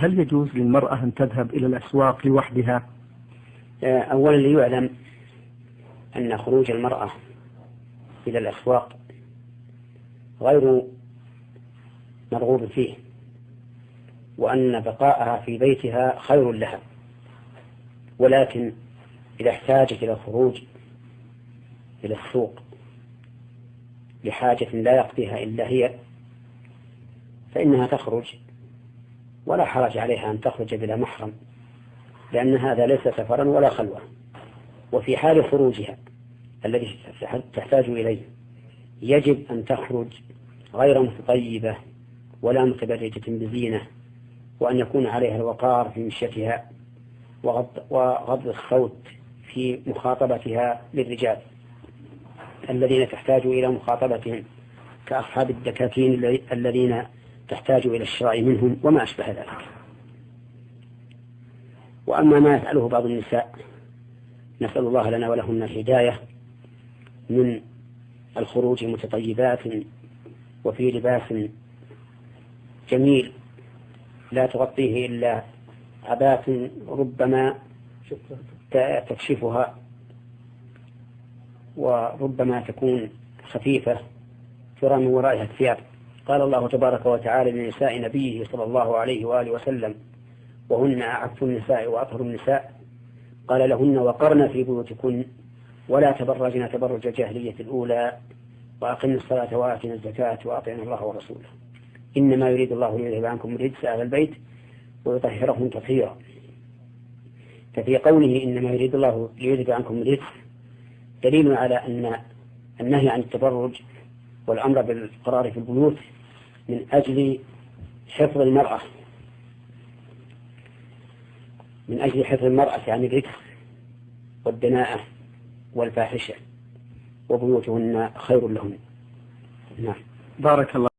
هل يجوز للمرأة أن تذهب إلى الأسواق لوحدها؟ أولا ليعلم أن خروج المرأة إلى الأسواق غير مرغوب فيه، وأن بقاءها في بيتها خير لها، ولكن إذا احتاجت إلى الخروج إلى السوق لحاجة لا يقضيها إلا هي فإنها تخرج، ولا حرج عليها أن تخرج بلا محرم، لأن هذا ليس سفرا ولا خلوة. وفي حال خروجها الذي تحتاج إليه يجب أن تخرج غير متطيبة ولا متبرجة بزينة، وأن يكون عليها الوقار في مشيتها وغض الصوت في مخاطبتها للرجال الذين تحتاج إلى مخاطبتهم كأصحاب الدكاكين الذين تحتاج إلى الشراء منهم وما أشبه ذلك. وأما ما يفعله بعض النساء نسأل الله لنا ولهن الهداية من الخروج متطيبات وفي لباس جميل لا تغطيه إلا عباءة ربما تكشفها وربما تكون خفيفة ترى من ورائها الثياب. قال الله تبارك وتعالى لنساء نبيه صلى الله عليه وآله وسلم وهن أعف النساء وأطهر النساء قال لهن وقرن في بيوتكن ولا تبرجن تبرج الجاهلية الأولى وأقمن الصلاة وآتنا الزكاة وأطعنا الله ورسوله إنما يريد الله ليذهب عنكم الرجس أهل البيت ويطهرهم تطهيرا. ففي قوله إنما يريد الله ليذهب عنكم الرجس دليل على أن النهي عن التبرج والأمر بالقرار في البيوت من أجل حفظ المرأة عن الرجس والدناءة والفاحشة، وبيوتهن خير لهن. نعم. بارك الله.